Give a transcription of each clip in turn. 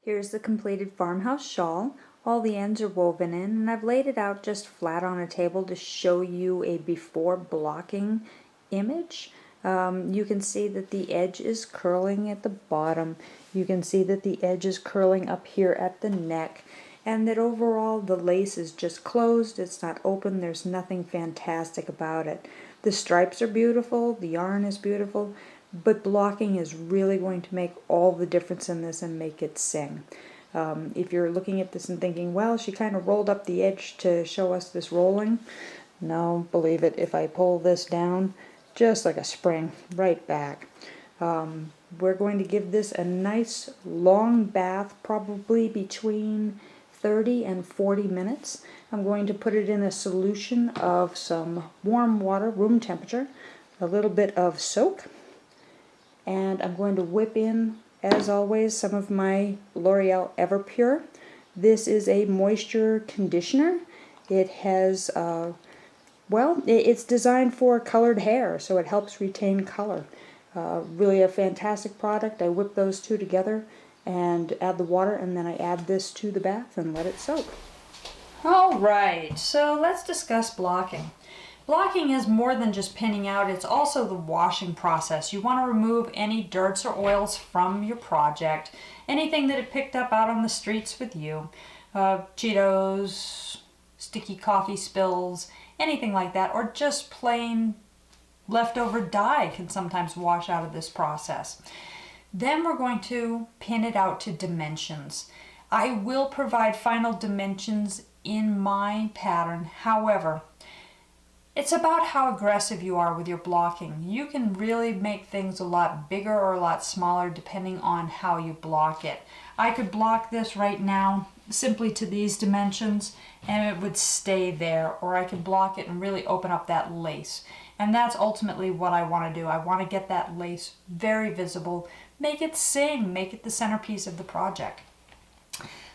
Here's the completed farmhouse shawl. All the ends are woven in, and I've laid it out just flat on a table to show you a before blocking image. You can see that the edge is curling at the bottom. You can see that the edge is curling up here at the neck, and that overall the lace is just closed. It's not open. There's nothing fantastic about it. The stripes are beautiful. The yarn is beautiful. But blocking is really going to make all the difference in this and make it sing. If you're looking at this and thinking, well, she kind of rolled up the edge to show us this rolling. No, believe it, if I pull this down, just like a spring, right back. We're going to give this a nice long bath, probably between 30 and 40 minutes. I'm going to put it in a solution of some warm water, room temperature, a little bit of soak, and I'm going to whip in, as always, some of my L'Oreal Everpure. This is a moisture conditioner. It has, it's designed for colored hair, so it helps retain color. Really a fantastic product. I whip those two together and add the water, and then I add this to the bath and let it soak. Alright, so let's discuss blocking. Blocking is more than just pinning out, it's also the washing process. You want to remove any dirts or oils from your project, anything that it picked up out on the streets with you. Cheetos, sticky coffee spills, anything like that, or just plain leftover dye can sometimes wash out of this process. Then we're going to pin it out to dimensions. I will provide final dimensions in my pattern, however, it's about how aggressive you are with your blocking. You can really make things a lot bigger or a lot smaller depending on how you block it. I could block this right now simply to these dimensions and it would stay there, or I could block it and really open up that lace. And that's ultimately what I want to do. I want to get that lace very visible, make it sing, make it the centerpiece of the project.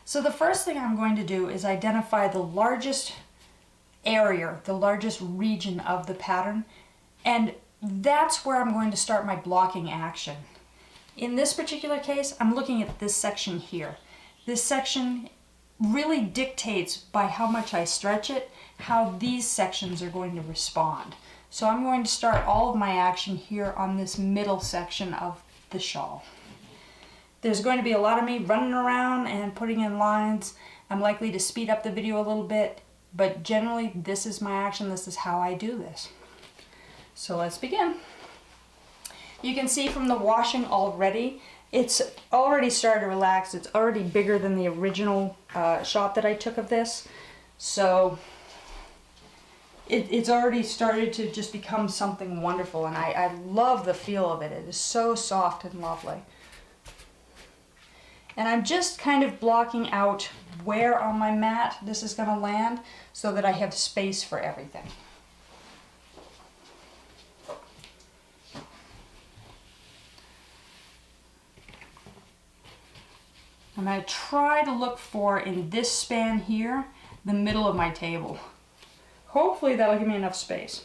So the first thing I'm going to do is identify the largest area, the largest region of the pattern, and that's where I'm going to start my blocking action. In this particular case, I'm looking at this section here. This section really dictates by how much I stretch it, how these sections are going to respond. So I'm going to start all of my action here on this middle section of the shawl. There's going to be a lot of me running around and putting in lines. I'm likely to speed up the video a little bit, but generally this is my action, this is how I do this. So let's begin. You can see from the washing already, it's already started to relax. It's already bigger than the original shot that I took of this. So it's already started to just become something wonderful, and I love the feel of it. It is so soft and lovely. And I'm just kind of blocking out where on my mat this is going to land so that I have space for everything. And I try to look for, in this span here, the middle of my table. Hopefully that'll give me enough space.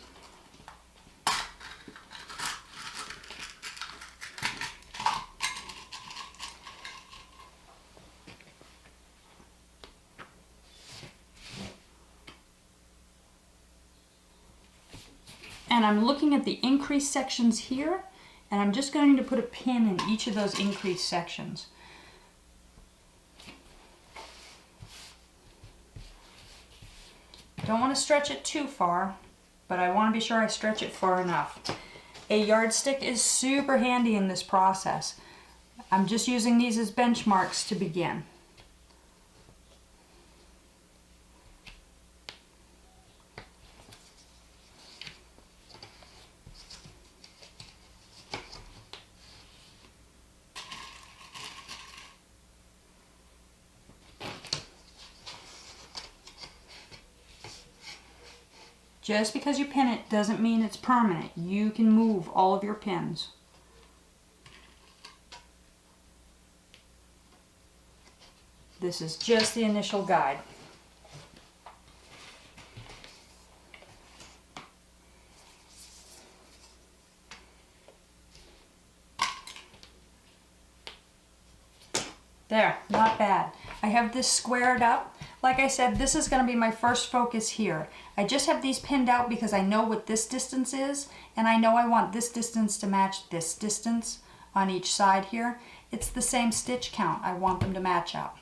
And I'm looking at the increased sections here, and I'm just going to put a pin in each of those increased sections. Don't want to stretch it too far, but I want to be sure I stretch it far enough. A yardstick is super handy in this process. I'm just using these as benchmarks to begin. Just because you pin it doesn't mean it's permanent. You can move all of your pins. This is just the initial guide. There, not bad. I have this squared up. Like I said, this is going to be my first focus here. I just have these pinned out because I know what this distance is, and I know I want this distance to match this distance on each side here. It's the same stitch count. I want them to match up,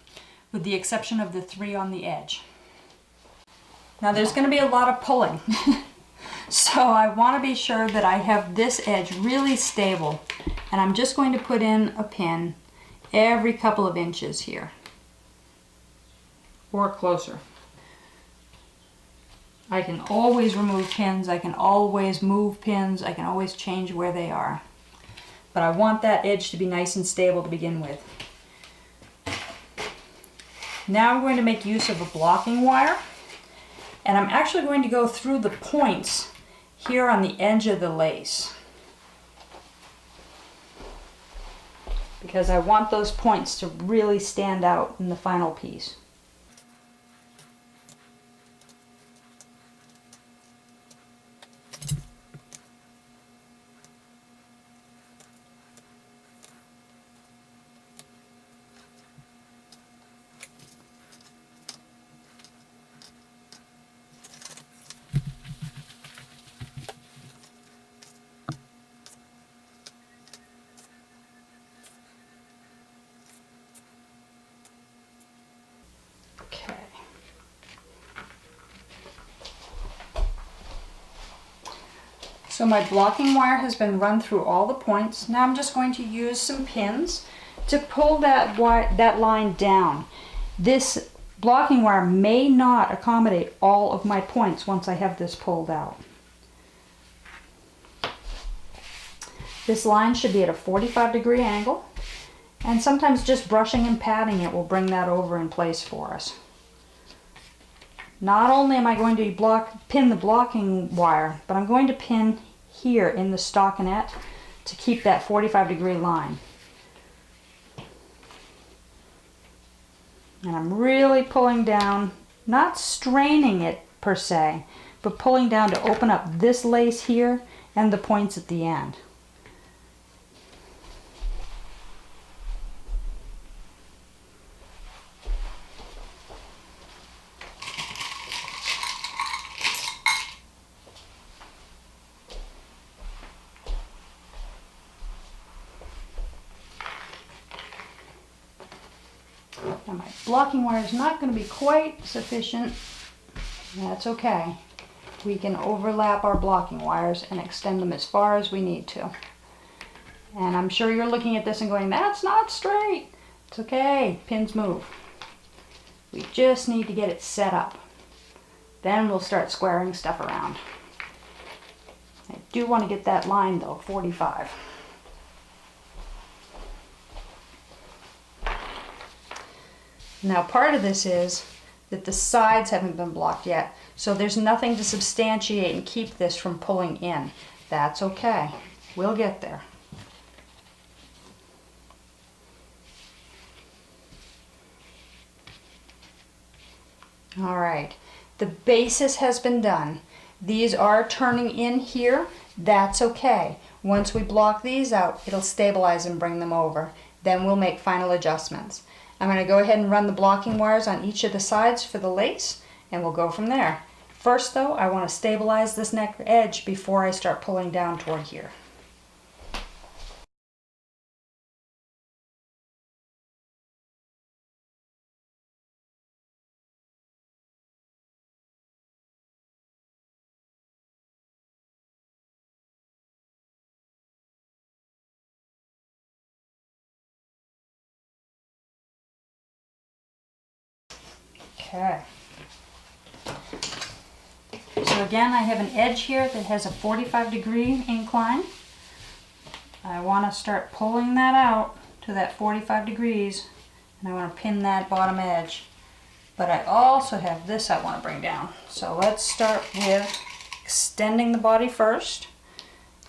with the exception of the 3 on the edge. Now there's going to be a lot of pulling. So I want to be sure that I have this edge really stable, and I'm just going to put in a pin every couple of inches here, or closer. I can always remove pins, I can always move pins, I can always change where they are. But I want that edge to be nice and stable to begin with. Now I'm going to make use of a blocking wire, and I'm actually going to go through the points here on the edge of the lace, because I want those points to really stand out in the final piece. So my blocking wire has been run through all the points. Now I'm just going to use some pins to pull that line down. This blocking wire may not accommodate all of my points once I have this pulled out. This line should be at a 45-degree angle, and sometimes just brushing and patting it will bring that over in place for us. Not only am I going to pin the blocking wire, but I'm going to pin here in the stockinette to keep that 45-degree line. And I'm really pulling down, not straining it per se, but pulling down to open up this lace here and the points at the end. Now my blocking wire is not going to be quite sufficient. That's okay. We can overlap our blocking wires and extend them as far as we need to. And I'm sure you're looking at this and going, that's not straight. It's okay, pins move. We just need to get it set up. Then we'll start squaring stuff around. I do want to get that line though, 45. Now part of this is that the sides haven't been blocked yet, so there's nothing to substantiate and keep this from pulling in. That's okay, we'll get there. All right, the basis has been done. These are turning in here, that's okay. Once we block these out, it'll stabilize and bring them over. Then we'll make final adjustments. I'm going to go ahead and run the blocking wires on each of the sides for the lace, and we'll go from there. First though, I want to stabilize this neck edge before I start pulling down toward here. Okay. So again, I have an edge here that has a 45-degree incline. I want to start pulling that out to that 45 degrees, and I want to pin that bottom edge. But I also have this I want to bring down. So let's start with extending the body first,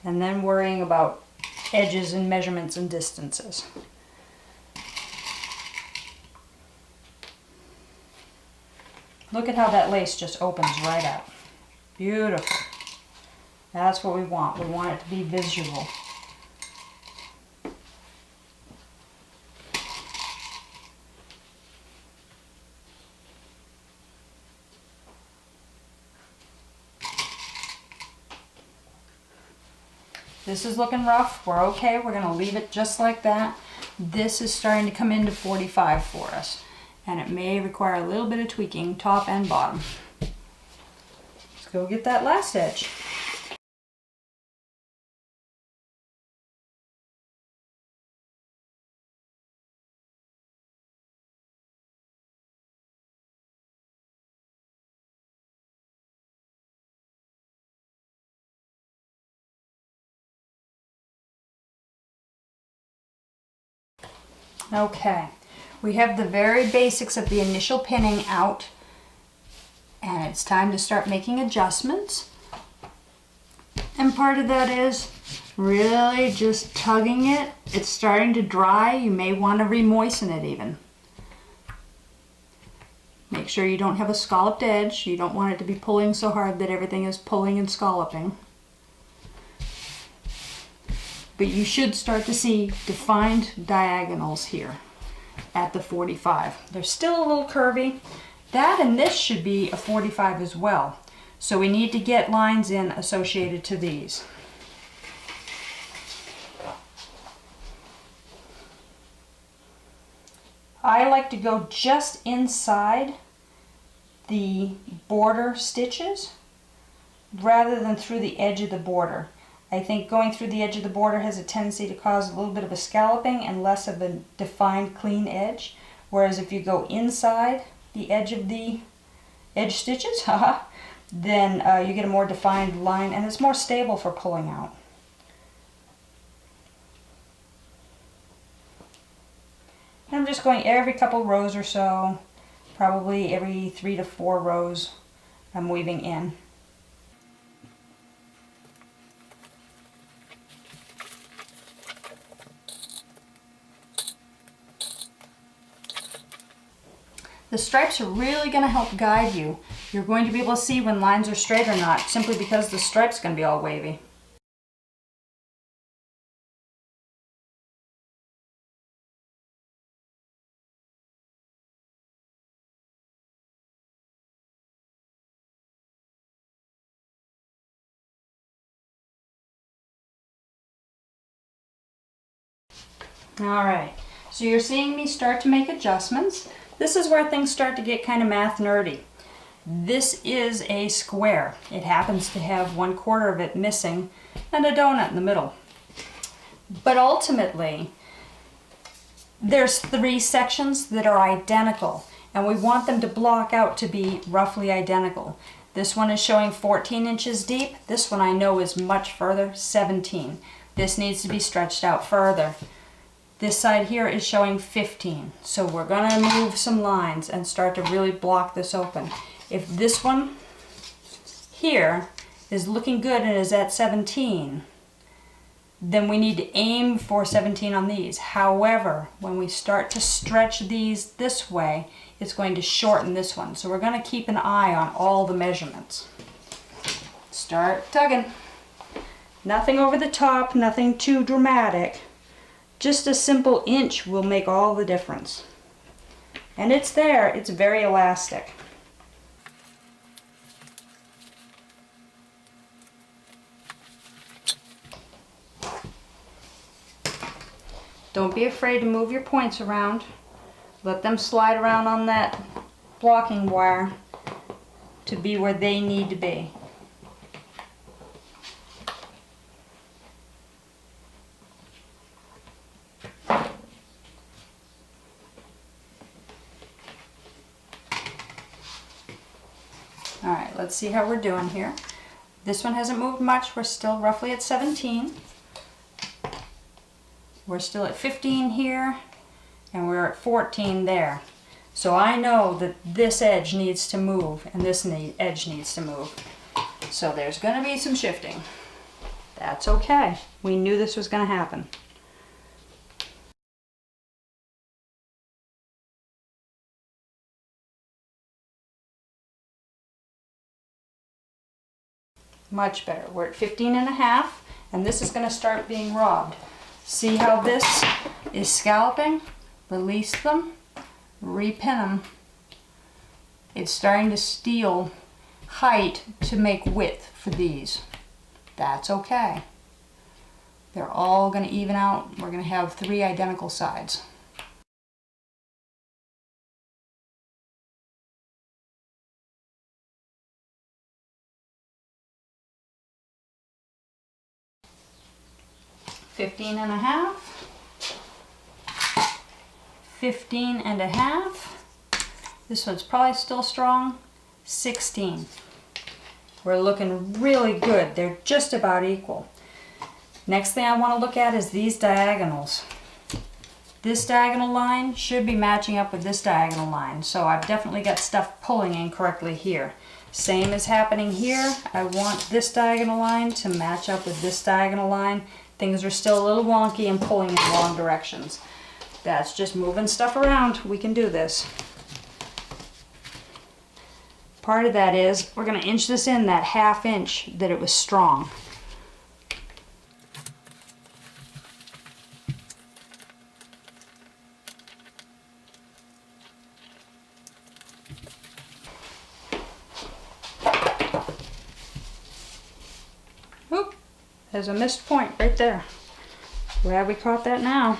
and then worrying about edges and measurements and distances. Look at how that lace just opens right up. Beautiful. That's what we want. We want it to be visual. This is looking rough. We're okay. We're going to leave it just like that. This is starting to come into 45 for us, and it may require a little bit of tweaking, top and bottom. Let's go get that last edge. Okay, we have the very basics of the initial pinning out, and it's time to start making adjustments. And part of that is really just tugging it. It's starting to dry. You may want to re-moisten it even. Make sure you don't have a scalloped edge. You don't want it to be pulling so hard that everything is pulling and scalloping. But you should start to see defined diagonals here at the 45. They're still a little curvy. That and this should be a 45 as well. So we need to get lines in associated to these. I like to go just inside the border stitches rather than through the edge of the border. I think going through the edge of the border has a tendency to cause a little bit of a scalloping and less of a defined clean edge. Whereas if you go inside the edge of the edge stitches, then you get a more defined line and it's more stable for pulling out. And I'm just going every couple rows or so, probably every 3 to 4 rows I'm weaving in. The stripes are really going to help guide you. You're going to be able to see when lines are straight or not, simply because the stripe's going to be all wavy. Alright, so you're seeing me start to make adjustments. This is where things start to get kind of math nerdy. This is a square. It happens to have 1/4 of it missing and a donut in the middle. But ultimately, there's 3 sections that are identical, and we want them to block out to be roughly identical. This one is showing 14 inches deep. This one I know is much further, 17. This needs to be stretched out further. This side here is showing 15. So we're going to move some lines and start to really block this open. If this one here is looking good and is at 17, then we need to aim for 17 on these. However, when we start to stretch these this way, it's going to shorten this one. So we're going to keep an eye on all the measurements. Start tugging. Nothing over the top, nothing too dramatic. Just a simple inch will make all the difference. And it's there, it's very elastic. Don't be afraid to move your points around. Let them slide around on that blocking wire to be where they need to be. Alright, let's see how we're doing here. This one hasn't moved much. We're still roughly at 17. We're still at 15 here, and we're at 14 there. So I know that this edge needs to move, and this edge needs to move. So there's going to be some shifting. That's okay. We knew this was going to happen. Much better. We're at 15.5, and this is going to start being robbed. See how this is scalloping? Release them, repin them. It's starting to steal height to make width for these. That's okay. They're all going to even out. We're going to have 3 identical sides. $15 and a half, 15 and a half. This one's probably still strong. 16. We're looking really good. They're just about equal. Next thing I want to look at is these diagonals. This diagonal line should be matching up with this diagonal line, so I've definitely got stuff pulling incorrectly here. Same is happening here. I want this diagonal line to match up with this diagonal line. Things are still a little wonky and pulling in wrong directions. That's just moving stuff around. We can do this. Part of that is we're going to inch this in that 1/2 inch that it was strong. Oop, there's a missed point right there. Glad we caught that now.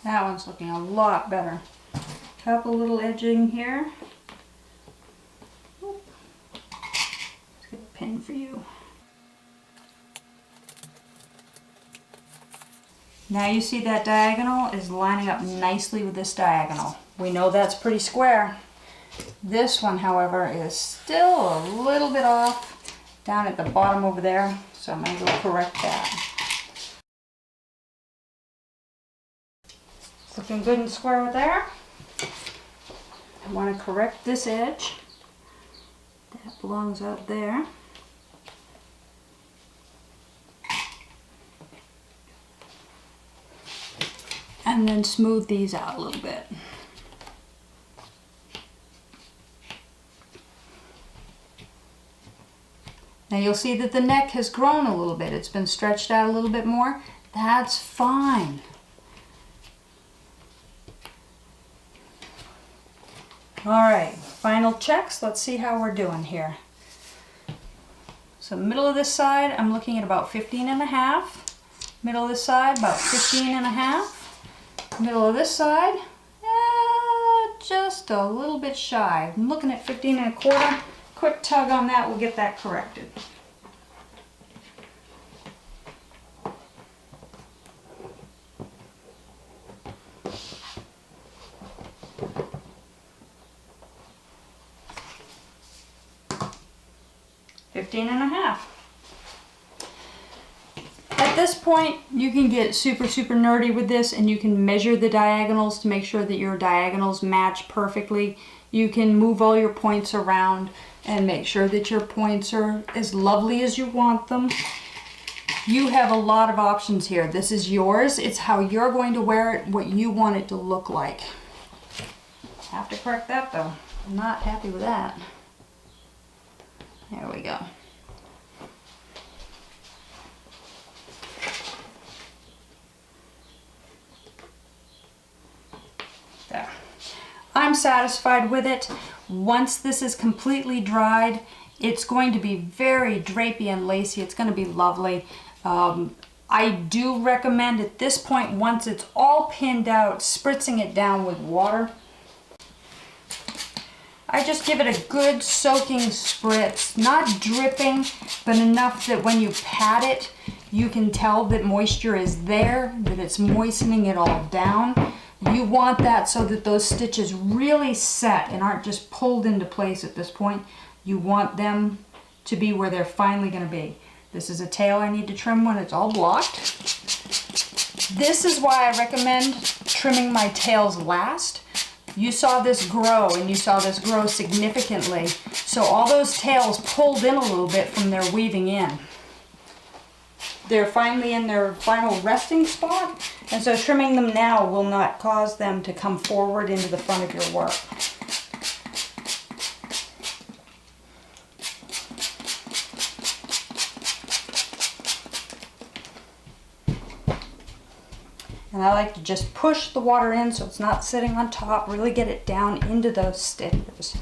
That one's looking a lot better. Couple little edging here. Oop. Let's get a pin for you. Now you see that diagonal is lining up nicely with this diagonal. We know that's pretty square. This one, however, is still a little bit off down at the bottom over there, so I'm going to go correct that. Looking good and square there. I want to correct this edge. That belongs out there. And then smooth these out a little bit. Now you'll see that the neck has grown a little bit. It's been stretched out a little bit more. That's fine. All right, final checks. Let's see how we're doing here. So middle of this side, I'm looking at about 15 and a half. Middle of this side, about 15 and a half. Middle of this side, just a little bit shy. I'm looking at 15 and a quarter. Quick tug on that will get that corrected. $15 and a half. At this point, you can get super nerdy with this, and you can measure the diagonals to make sure that your diagonals match perfectly. You can move all your points around and make sure that your points are as lovely as you want them. You have a lot of options here. This is yours. It's how you're going to wear it, what you want it to look like. Have to correct that though. I'm not happy with that. There we go. There. I'm satisfied with it. Once this is completely dried, it's going to be very drapey and lacy. It's going to be lovely. I do recommend at this point, once it's all pinned out, spritzing it down with water. I just give it a good soaking spritz, not dripping, but enough that when you pat it, you can tell that moisture is there, that it's moistening it all down. You want that so that those stitches really set and aren't just pulled into place at this point. You want them to be where they're finally going to be. This is a tail I need to trim when it's all blocked. This is why I recommend trimming my tails last. You saw this grow, and you saw this grow significantly. So all those tails pulled in a little bit from their weaving in. They're finally in their final resting spot, and so trimming them now will not cause them to come forward into the front of your work. And I like to just push the water in so it's not sitting on top, really get it down into those stitches.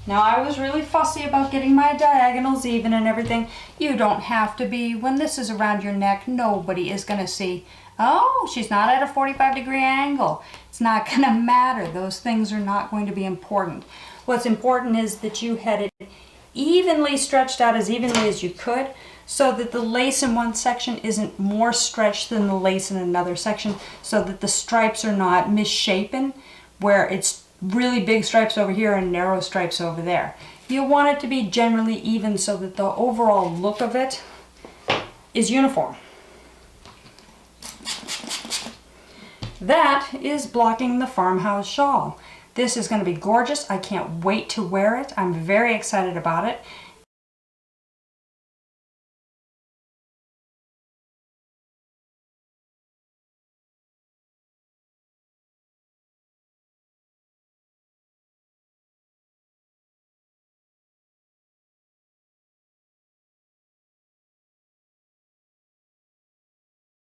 Now I was really fussy about getting my diagonals even and everything. You don't have to be. When this is around your neck, nobody is going to see, oh, she's not at a 45-degree angle. It's not going to matter. Those things are not going to be important. What's important is that you had it evenly stretched out as evenly as you could, so that the lace in one section isn't more stretched than the lace in another section, so that the stripes are not misshapen, where it's really big stripes over here and narrow stripes over there. You want it to be generally even so that the overall look of it is uniform. That is blocking the Farmhouse shawl. This is going to be gorgeous. I can't wait to wear it. I'm very excited about it.